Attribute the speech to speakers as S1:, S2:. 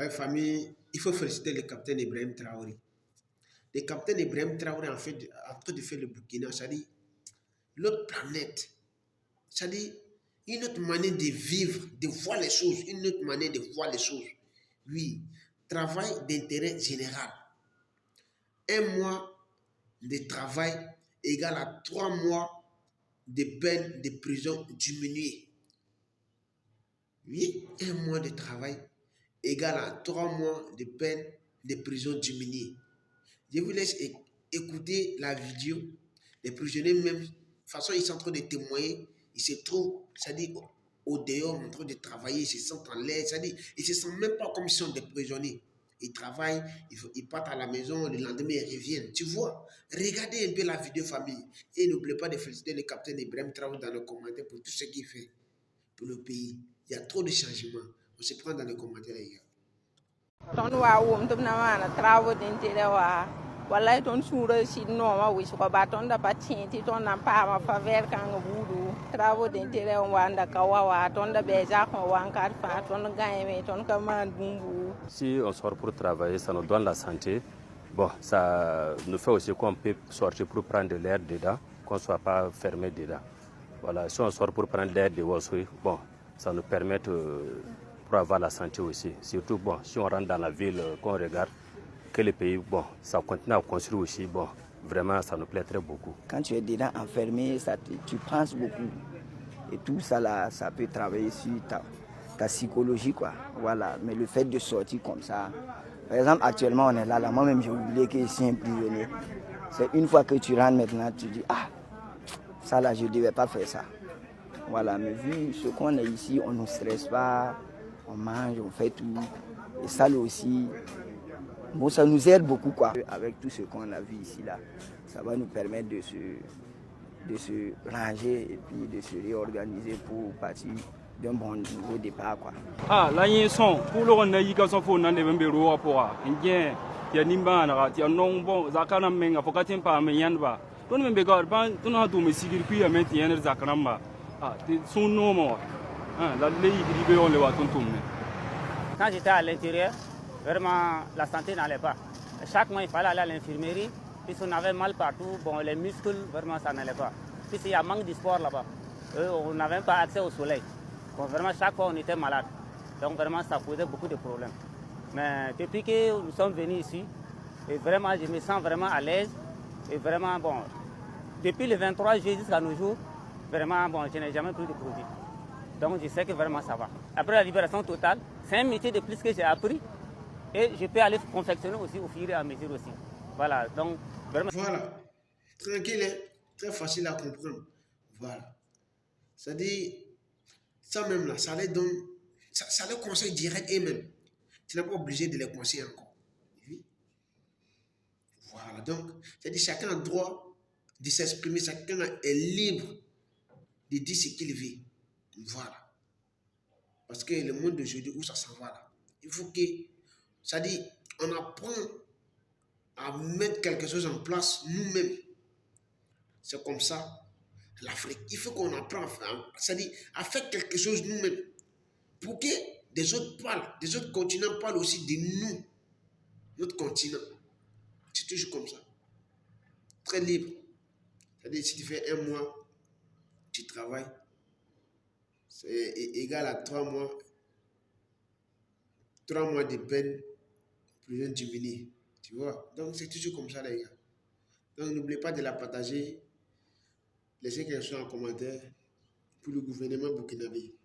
S1: famille, il faut féliciter le capitaine Ibrahim Traoré. Le capitaine Ibrahim Traoré en train de faire le Burkina, c'est-à-dire l'autre planète, c'est-à-dire une autre manière de vivre, de voir les choses, une autre manière de voir les choses. Oui, travail d'intérêt général. 1 mois de travail égale à 3 mois de peine de prison diminuée. Oui, 1 mois de travail égale à 3 mois de peine de prison diminuée. Je vous laisse écouter la vidéo. Les prisonniers même, de toute façon, ils sont en train de témoigner. Ils se trouvent, c'est-à-dire au dehors, en train de travailler, ils se sentent en l'air, c'est-à-dire ils ne se sentent même pas comme ils sont des prisonniers. Ils travaillent, ils partent à la maison, le lendemain ils reviennent. Tu vois, regardez un peu la vidéo famille. Et n'oubliez pas de féliciter le capitaine Ibrahim Traoré dans le commentaire pour tout ce qu'il fait pour le pays. Il y a trop de changements. On se prend dans les commentaires, les gars.
S2: Wallahi ton sura si noma wis ko baton da patinti ton na pa ma faveur kan budu travaux d'intérêt on wanda kawawa ton da beja ko wan kar fa ton gagne ton kaman bumbu.
S3: Si on sort pour travailler, ça nous donne la santé. Bon, ça nous fait aussi qu'on peut sortir pour prendre de l'air dedans, qu'on ne soit pas fermé dedans. Voilà, si on sort pour prendre l'air de Wassoui, bon, ça nous permet pour avoir la santé aussi. Surtout, bon, si on rentre dans la ville, qu'on regarde, que le pays, bon, ça continue à construire aussi, bon, vraiment, ça nous plaît très beaucoup.
S4: Quand tu es dedans enfermé, tu penses beaucoup. Et tout ça, là, ça peut travailler sur ta psychologie, quoi. Voilà, mais le fait de sortir comme ça, par exemple, actuellement, on est là, moi-même, j'ai oublié que je suis un prisonnier. C'est une fois que tu rentres maintenant, tu dis, ah, ça, là, je ne devais pas faire ça. Voilà, mais vu ce qu'on est ici, on ne stresse pas, on mange, on fait tout. Et ça, là aussi, bon, ça nous aide beaucoup, quoi. Avec tout ce qu'on a vu ici, là, ça va nous permettre de se ranger et puis de se réorganiser pour partir d'un bon nouveau départ, quoi.
S5: Ah, là, il y a un son. Pour le rendre, il y a un son pour nous de bureau pour il y a nimba na il y a non bon zakana menga fokatin pa menyanba. Ton me begar ban ton ha do me sigir ku ya meti yener zakanamba. Ah, son no mo. Ah, la lei di be on le wa ton tumne.
S6: Quand j'étais à l'intérieur, vraiment, la santé n'allait pas. Chaque mois, il fallait aller à l'infirmerie. Puisqu'on avait mal partout, bon, les muscles, vraiment, ça n'allait pas. Puisqu'il y a manque de sport là-bas. On n'avait pas accès au soleil. Bon, vraiment, chaque fois, on était malade. Donc, vraiment, ça posait beaucoup de problèmes. Mais depuis que nous sommes venus ici, et vraiment, je me sens vraiment à l'aise. Et vraiment, bon, depuis le 23 juillet jusqu'à nos jours, vraiment, bon, je n'ai jamais pris de produit. Donc, je sais que vraiment, ça va. Après la libération totale, c'est un métier de plus que j'ai appris. Et je peux aller confectionner aussi au fur et à mesure aussi. Voilà, donc vraiment...
S1: Voilà, tranquille, hein? Très facile à comprendre. Voilà. C'est-à-dire, ça même là, ça les donne, ça les conseille direct eux-mêmes. Tu n'es pas obligé de les conseiller encore. Oui. Voilà, donc, c'est-à-dire chacun a le droit de s'exprimer, chacun est libre de dire ce qu'il veut. Voilà. Parce que le monde d'aujourd'hui, où ça s'en va là, il faut que, c'est-à-dire, on apprend à mettre quelque chose en place nous-mêmes. C'est comme ça, l'Afrique. Il faut qu'on apprenne, c'est-à-dire, à faire quelque chose nous-mêmes. Pour que des autres parlent, des autres continents parlent aussi de nous, notre continent. C'est toujours comme ça. Très libre. C'est-à-dire, si tu fais 1 mois, tu travailles, c'est égal à 3 mois. 3 mois de peine, prison diminuée. Tu vois? Donc, c'est toujours comme ça, les gars. Donc, n'oubliez pas de la partager. Laissez quelque chose en commentaire pour le gouvernement burkinabé.